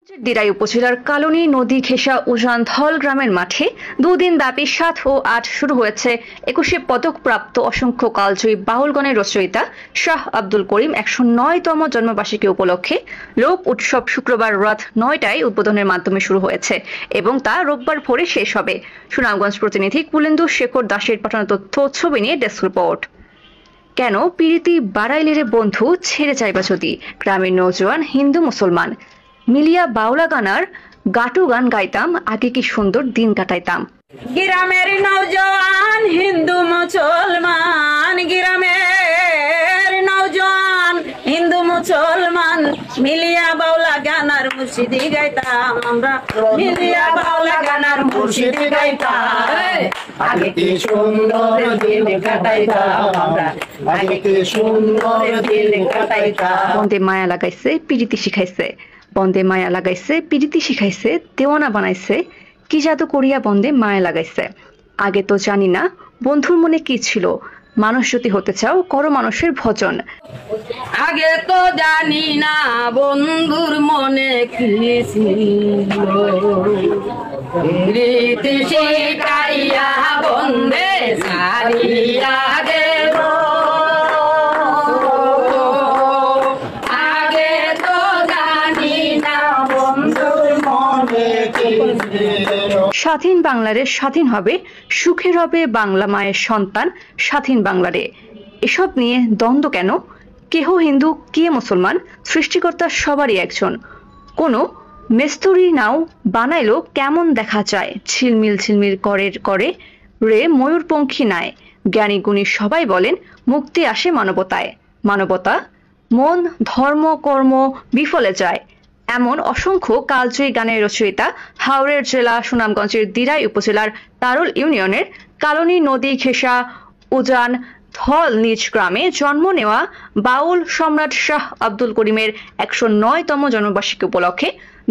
দিরাই উপজেলার কালনী নদী ঘেঁষা উজান ধল গ্রামের মাঠে দুদিন ব্যাপী ৭ ও ৮ শুরু হয়েছে ২১শে পদকপ্রাপ্ত অসংখ্য কালজয়ী বাউলগণের রচয়িতা শাহ আব্দুল করিম ১০৯তম জন্মবার্ষিকী উপলক্ষে লোক উৎসব শুক্রবার রাত ৯টায় উদ্বোধনের মাধ্যমে শুরু হয়েছে এবং তা রোববার ভোরে শেষ হবে। সুনামগঞ্জ প্রতিনিধি কুলেন্দু শেখর দাসের পাঠানো তথ্য ছবি নিয়ে ডেস্ক রিপোর্ট। কেন পিরিতি বাড়াইলে রে বন্ধু ছেড়ে যাইবা যদি, গ্রামের নৌজওয়ান হিন্দু মুসলমান মিলিয়া বাউলা গানার গাটু গান গাইতাম, আগে কি সুন্দর দিন কাটাইতাম। গ্রামের নৌজওয়ান হিন্দু মুসলমান, গ্রামের নৌজওয়ান হিন্দু মুসলমান মিলিয়া বাউলা গানার মুর্শিদি গাইতাম আমরা, মিলিয়া বাউলা গানার মুর্শিদি গাইতাম, আগে কি সুন্দর দিন কাটাইতাম আমরা, আগে কি সুন্দর দিন কাটাইতাম। বন্দে মায়া লাগাইছে পিরিতি শিখাইছে, বন্দে মায়া লাগাইছে পিরিতি শিখাইছে, দেওয়ানা বানাইছে, কি জাদু করিয়া বন্দে মায়া লাগাইছে। আগে তো জানি না বন্ধুর মনে কি ছিল, মানুষ যদি হতে চাও করো মানুষের ভজন। আগে তো জানি না বন্ধুর মনে কি ছিল, রীতি শিখাইয়া বন্দে সারিয়া দেব। আগে তো জানি না বন্ধুর মনে কি ছিল। স্বাধীন বাংলারে স্বাধীন হবে, সুখের হবে বাংলা মায়ের সন্তান স্বাধীন বাংলারে। এসব নিয়ে দ্বন্দ্ব কেন? কেহ হিন্দু কে মুসলমান, সৃষ্টিকর্তা সবারই একজন। কোনো মেস্তরি নাও বানাইলো কেমন দেখা যায়, ঝিলমিল ঝিলমিল করে রে ময়ূরপঙ্খী নাই। জ্ঞানী গুণী সবাই বলেন মুক্তি আসে মানবতায়, মানবতা মন ধর্ম কর্ম বিফলে যায়। এমন অসংখ্য কালজয়ী গানের রচয়িতা হাওড়ের জেলা সুনামগঞ্জের দিরাই উপজেলার তারুল ইউনিয়নের কালনী নদী ঘেঁষা উজান ধল নিজ গ্রামে জন্ম নেওয়া বাউল সম্রাট শাহ আব্দুল করিমের ১০৯তম জন্মবার্ষিকী উপলক্ষে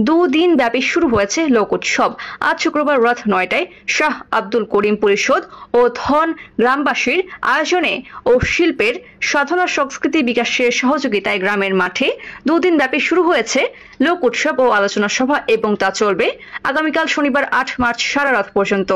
দুদিন ব্যাপী শুরু হয়েছে লোক উৎসব। আজ শুক্রবার রাত ৯টায় শাহ আব্দুল করিম পরিষদ ও ধন গ্রামবাসীর আয়োজনে ও শিল্পের সাধনা সংস্কৃতি বিকাশের সহযোগিতায় গ্রামের মাঠে দুদিন ব্যাপী শুরু হয়েছে লোক উৎসব ও আলোচনা সভা এবং তা চলবে আগামীকাল শনিবার ৮ মার্চ সারা রাত পর্যন্ত।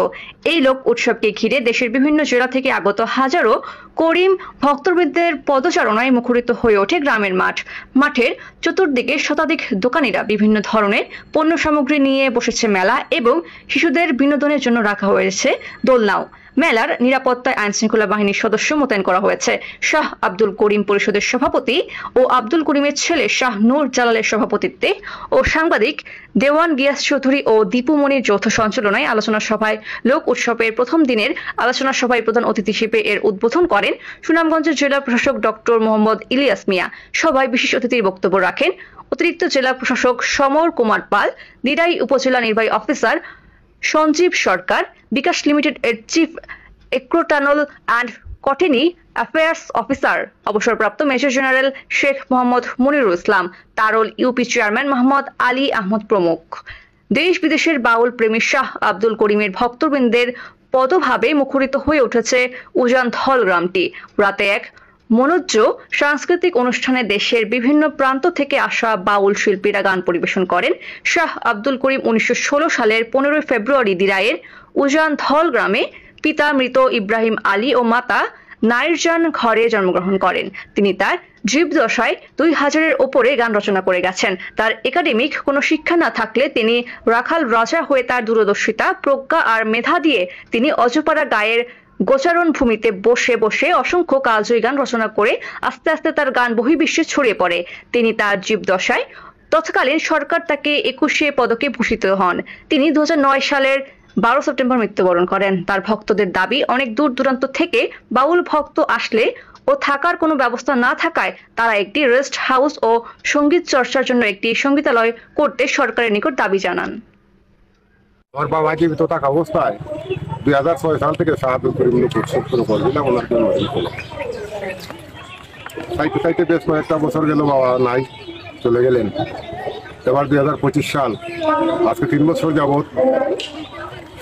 এই লোক উৎসবকে ঘিরে দেশের বিভিন্ন জেলা থেকে আগত হাজারো করিম ভক্তবৃন্দের পদচারণায় মুখরিত হয়ে ওঠে গ্রামের মাঠ। মাঠের চতুর্দিকে শতাধিক দোকানিরা বিভিন্ন ধরনের পণ্য সামগ্রী নিয়ে বসেছে মেলা এবং শিশুদের বিনোদনের জন্য রাখা হয়েছে দোলনাও। মেলার নিরাপত্তায় আইন শৃঙ্খলা বাহিনীর সদস্য মোতায়েন করা হয়েছে। শাহ আব্দুল করিম পরিষদের সভাপতি ও আব্দুল করিমের ছেলে শাহ নূর জালালের সভাপতিত্বে ও সাংবাদিক দেওয়ান গিয়াস চৌধুরী ও দীপু মনির যৌথ সঞ্চালনায় আলোচনা সভায় লোক উৎসবের প্রথম দিনের আলোচনা সভায় প্রধান অতিথি হিসেবে এর উদ্বোধন করেন সুনামগঞ্জের জেলা প্রশাসক ডক্টর মোহাম্মদ ইলিয়াস মিয়া। সভায় বিশেষ অতিথির বক্তব্য রাখেন অতিরিক্ত জেলা প্রশাসক সমর কুমার পাল, দিরাই উপজেলা নির্বাহী অফিসার সঞ্জীব সরকার, বিকাশ লিমিটেড এর চিফ এক্রোটানল অ্যান্ড কটেনি অ্যাফেয়ার্স অফিসার অবসরপ্রাপ্ত মেজর জেনারেল শেখ মোহাম্মদ মনিরুল ইসলাম, তারল ইউপি চেয়ারম্যান মোহাম্মদ আলী আহমদ প্রমুখ। দেশ বিদেশের বাউল প্রেমী শাহ আব্দুল করিমের ভক্তবৃন্দের পদভাবে মুখরিত হয়ে উঠেছে উজান ধল গ্রামটি। রাতে এক মনোজ্জ সাংস্কৃতিক অনুষ্ঠানে দেশের বিভিন্ন প্রান্ত থেকে আসা বাউল শিল্পীরা গান পরিবেশন করেন। শাহ আব্দুল করিম ১৯১৬ সালের ১৫ ফেব্রুয়ারি দিরাইয়ের উজান ধল গ্রামে পিতা মৃত ইব্রাহিম আলী ও মাতা নাইরজান ঘরে জন্মগ্রহণ করেন। তিনি তার জীবদশায় ২০০০-এর ওপরে গান রচনা করে গেছেন। তার একাডেমিক কোনো শিক্ষা না থাকলে তিনি রাখাল রাজা হয়ে তার দূরদর্শিতা প্রজ্ঞা আর মেধা দিয়ে তিনি অজপাড়া গায়ের গোচারণ ভূমিতে বসে বসে অসংখ্য কালজয়ী গান রচনা করে আস্তে আস্তে তার গান বহির্বিশ্বে ছড়িয়ে পড়ে। তিনি তার জীবদশায় তৎকালীন সরকার তাকে ২১শে পদকে ভূষিত হন। তিনি ২০০৯ সালের ১২ সেপ্টেম্বর মৃত্যুবরণ করেন। তার ভক্তদের দাবি অনেক দূর দূরান্ত থেকে বাউল ভক্ত আসলে ও থাকার কোনো ব্যবস্থা না থাকায় তারা একটি রেস্ট হাউস ও সঙ্গীত চর্চার জন্য একটি সঙ্গীতালয় করতে সরকারের নিকট দাবি জানান। আমার বাবা জীবিত থাকা অবস্থায় ২০০৬ সাল থেকে শাহ আব্দুল করিম লোক উৎসব শুরু করেছিলাম ওনার জন্মদিন। চাইতে বেশ কয়েকটা বছর গেল, বাবা নাই, চলে গেলেন। এবার ২০২৫ সাল, আজকে ৩ বছর যাবৎ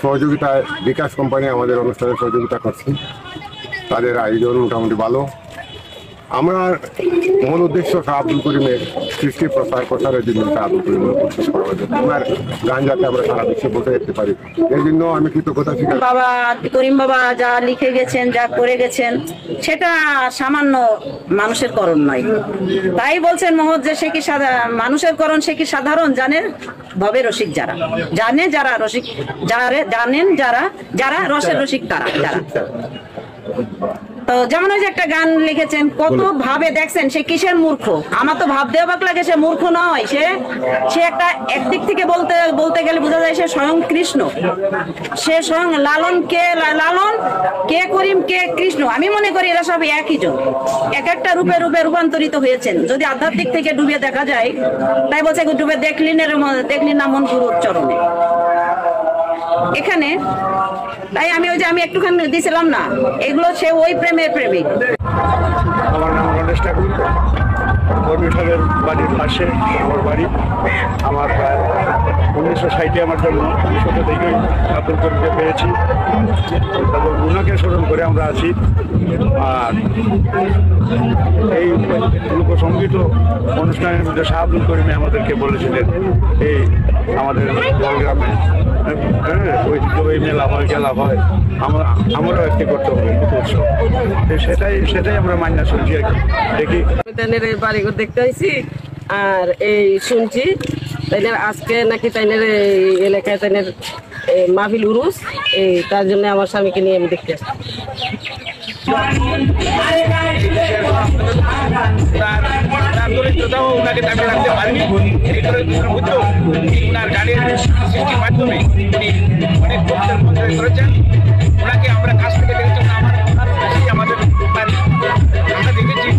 সহযোগিতায় বিকাশ কোম্পানি আমাদের অনুষ্ঠানে সহযোগিতা করছে। তাদের আয়োজন মোটামুটি ভালো। আমরা মূল উদ্দেশ্য শাহ আব্দুল করিমের সৃষ্টি প্রসারের জন্য শাহ আব্দুল করিমের উপস্থিত করা হয়েছে। ওনার গান যাতে আমরা সারা বিশ্বে বসে যেতে পারি, এই জন্য আমি কৃতজ্ঞতা স্বীকার। বাবা করিম বাবা যা লিখে গেছেন, যা করে গেছেন, সেটা সামান্য মানুষের করণ নয়। তাই বলছেন মহৎ যে সে কি মানুষের করণ, সে কি সাধারণ জানেন ভবে রসিক যারা যারা রসিক জানেন যারা রসের রসিক তারা যারা। তো যেমন ওই যে একটা গান লিখেছেন, কত ভাবে দেখছেন সে কিসের মূর্খ। আমার তো ভাবতে অবাক লাগে, সে মূর্খ নয়, সে একটা একদিক থেকে বলতে গেলে বোঝা যায় সে স্বয়ং কৃষ্ণ। সে স্বয়ং লালন কে করিম কে কৃষ্ণ। আমি মনে করি এরা সব একই জন, এক একটা রূপে রূপান্তরিত হয়েছেন। যদি আধ্যাত্মিক থেকে ডুবে দেখা যায়, তাই বলছে ডুবে দেখলি না মন গুরুর চরণে। এখানে তাই আমি একটুখানি দিছিলাম না, এগুলো সে ওই প্রেমের প্রেমিক। আমার নাম গণেশ ঠাকুর, বর্মিশালের বাড়ির পাশে আমার বাড়ি। আমার প্রায় 1960 আমার জন্ম, 1900 থেকেই আব্দুল করিমকে পেয়েছি এবং ওনাকে স্মরণ করে আমরা আছি। আর এই লোকসঙ্গীত অনুষ্ঠানের মধ্যে শাহ আব্দুল করিমে আমাদেরকে বলেছিলেন, এই আমাদের গ্রামে ওই মেলা হয়, খেলা হয়, আমারও একটি করতে হবে উৎসব। সেটাই আমরা মান্য শুনছি আর কি। দেখি বাড়িঘর দেখতে হয়েছি আর এই শুনছি তাইনের আজকে নাকি তাইনের এই এলাকায় তাইনের মাহফিল উরুস, এই তার জন্য আমার স্বামীকে নিয়ে আমি দেখতে আসছি। ওনাকে তাকে রাখতে পারেনি, ওনার গানের সৃষ্টির মাধ্যমে তিনি অনেক ভক্তের মধ্যে করেছেন। ওনাকে আমরা কাছ থেকে দেখেছি, আমাদের আমরা দেখেছি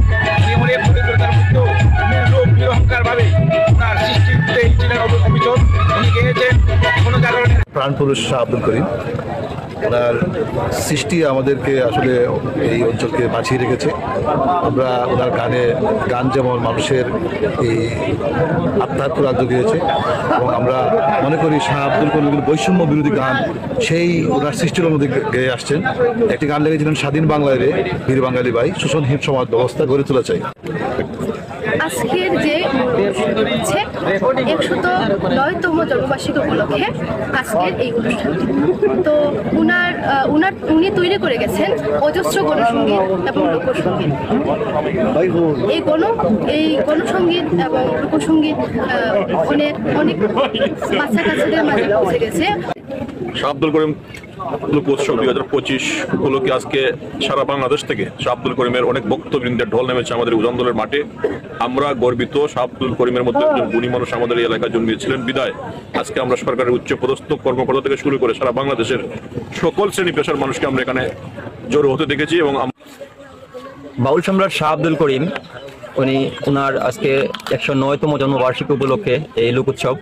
অনেক পরিকল্পনার মধ্যেও নিরহংকার ভাবে ওনার সৃষ্টিতে ছিলেন অভিযোগ। উনি গেয়েছেন কোনো কারণে। প্রাণপুরুষ শাহ আব্দুল করিম, ওনার সৃষ্টি আমাদেরকে আসলে এই অঞ্চলকে বাঁচিয়ে রেখেছে। আমরা ওনার গান যেমন মানুষের এই আত্মার খোরাক জুগিয়েছে এবং আমরা মনে করি শাহ আব্দুল করিম বৈষম্য বিরোধী গান সেই ওনার সৃষ্টির মধ্যে গেয়ে আসছেন। একটি গান লেগেছিলেন স্বাধীন বাংলায় রে বীর বাঙালি ভাই, শোষণহীন সমাজ ব্যবস্থা গড়ে তোলা চাই। আজকের যে হচ্ছে 109তম জন্মবার্ষিকী উপলক্ষে আজকের এই অনুষ্ঠানটি, তো উনি তৈরি করে গেছেন অজস্র গণসঙ্গীত এবং লোকসঙ্গীত। এই গণসঙ্গীত এবং লোকসঙ্গীত অনেক বাচ্চা কাচ্চাদের মাঝে পৌঁছে গেছে। শাহ আব্দুল করিম লোকোৎসব 2025 উপলক্ষে আজকে সারা বাংলাদেশ থেকে শাহ আব্দুল করিমের অনেক বক্তবৃন্দের ঢল নেমেছে আমাদের উজানদলের মাঠে। আমরা গর্বিত, শাহ আব্দুল করিমের মধ্যে একজন গুণী মানুষ আমাদের এই এলাকায় জন্মিয়েছিলেন বিদায় আজকে আমরা সরকারের উচ্চ পদস্থ কর্মকর্তা থেকে শুরু করে সারা বাংলাদেশের সকল শ্রেণী পেশার মানুষকে আমরা এখানে জড়ো হতে দেখেছি। এবং বাউল সম্রাট শাহ আব্দুল করিম ওনার আজকে 109তম জন্মবার্ষিকী উপলক্ষে এই লোকোৎসব।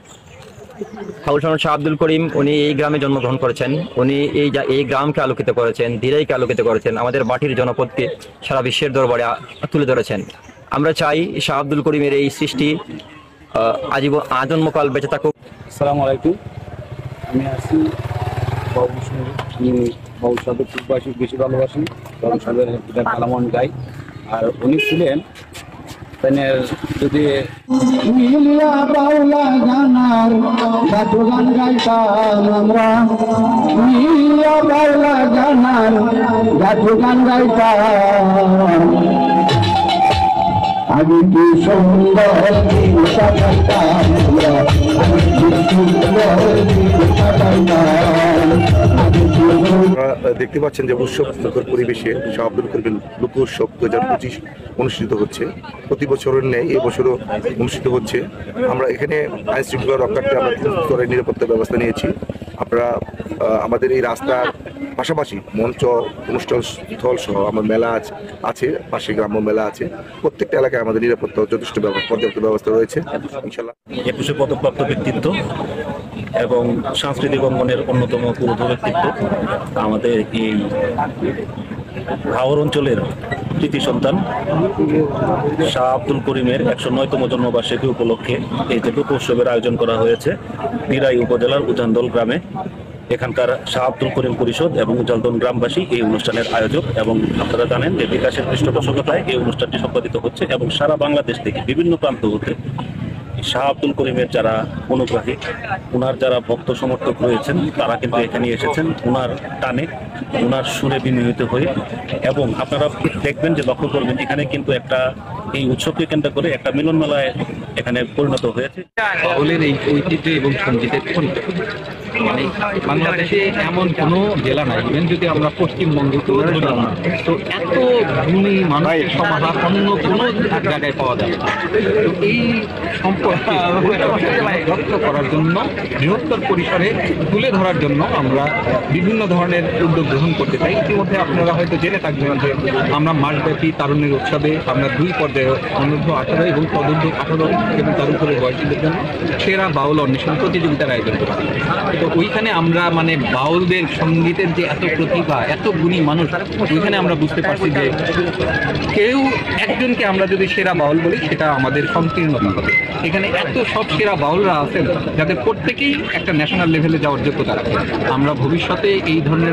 বাউল সম্রাট শাহ আব্দুল করিম উনি এই গ্রামে জন্মগ্রহণ করেছেন। উনি এই গ্রামকে আলোকিত করেছেন, ধীরেইকে আলোকিত করেছেন, আমাদের মাটির জনপদকে সারা বিশ্বের দরবারে তুলে ধরেছেন। আমরা চাই শাহ আব্দুল করিমের এই সৃষ্টি আজন্মকাল বেঁচে থাকুক। আসসালামু আলাইকুম, আমি আছি বাউল সাহেব। আমি বাউল সাহেবের খুববাসী বেশি ভালোবাসি। বাউল সাহেবের কালামন গাই, আর উনি ছিলেন যদি মিলিয়া বাউলা গানার গাথু গান গাইতাম আমরা, মিলিয়া বাউলা গানার গাথু গান গাইতাম। আমি কি সুন্দর দিন কাটাইতাম, আমি কি সুন্দর দিন কাটাইতাম। দেখতে পাচ্ছেন যে উৎসব পরিবেশে শাহ আব্দুল করিমের লোক উৎসব 2025 অনুষ্ঠিত হচ্ছে। প্রতি বছরের ন্যায় এবছরও অনুষ্ঠিত হচ্ছে। আমরা এখানে আইন শৃঙ্খলা রক্ষার্থে আমরা 3 স্তরের নিরাপত্তা ব্যবস্থা নিয়েছি। আমরা আমাদের এই রাস্তার পাশাপাশি মঞ্চ, অনুষ্ঠান স্থল সহ আমার মেলা আছে, পাশে গ্রাম্য মেলা আছে। প্রত্যেকটা এলাকায় আমাদের নিরাপত্তা যথেষ্ট পর্যাপ্ত ব্যবস্থা রয়েছে ইনশাআল্লাহ। 21 পদকপ্রাপ্ত ব্যক্তিত্ব এবং সাংস্কৃতিক অঙ্গনের অন্যতম পুরোধ ব্যক্তিত্ব আমাদের এই ভাওর অঞ্চলের কৃতি সন্তান শাহ আব্দুল করিমের 109তম জন্মবার্ষিকী উপলক্ষে এই লোক উৎসবের আয়োজন করা হয়েছে নিরাই উপজেলার উজানদল গ্রামে। এখানকার শাহ আব্দুল করিম পরিষদ এবং জলদন গ্রামবাসী এই অনুষ্ঠানের আয়োজক, এবং আপনারা জানেন যে বিকাশের পৃষ্ঠপোষকতায় এই অনুষ্ঠানটি সম্পাদিত হচ্ছে এবং সারা বাংলাদেশ থেকে বিভিন্ন প্রান্ত হতে শাহ আব্দুল করিমের যারা অনুগ্রাহী, ওনার যারা ভক্ত সমর্থক রয়েছেন তারা কিন্তু এখানে এসেছেন ওনার টানে, ওনার সুরে বিমোহিত হয়ে। এবং আপনারা দেখবেন যে লক্ষ্য করবেন এখানে কিন্তু একটা এই উৎসবকে কেন্দ্র করে একটা মিলন মেলায় এখানে পরিণত হয়েছে। বাউলের এই ঐতিহ্য এবং সঙ্গীতের মানে বাংলাদেশে এমন কোনো জেলা নাই, ইভেন যদি আমরা পশ্চিমবঙ্গকেও ধরি তো এত গুণী মানুষের সমাহার অন্য কোনো জায়গায় পাওয়া যাবে না। তো এই সম্পর্কে রক্ত করার জন্য, বৃহত্তর পরিসরে তুলে ধরার জন্য আমরা বিভিন্ন ধরনের উদ্যোগ গ্রহণ করতে চাই। ইতিমধ্যে আপনারা হয়তো জেনে থাকবেন যে আমরা মাসব্যাপী তারুণ্যের উৎসবে আমরা 2 পর্যায়ে অনূর্ধ্ব 18 এবং তদূর্ধ্ব 18 এবং তার উপরে বয়সীদের জন্য সেরা বাউল অন্বেষণ প্রতিযোগিতার আয়োজন করি। তো ওইখানে আমরা মানে বাউলদের সঙ্গীতের যে এত প্রতিভা, এত গুণী মানুষ, ওইখানে আমরা বুঝতে পারছি যে কেউ একজনকে আমরা যদি সেরা বাউল বলি সেটা আমাদের সংকীর্ণতা হবে। এখানে এত সব সেরা বাউলরা আছেন যাদের প্রত্যেকেই একটা ন্যাশনাল লেভেলে যাওয়ার যোগ্যতা রাখে। আমরা ভবিষ্যতে এই ধরনের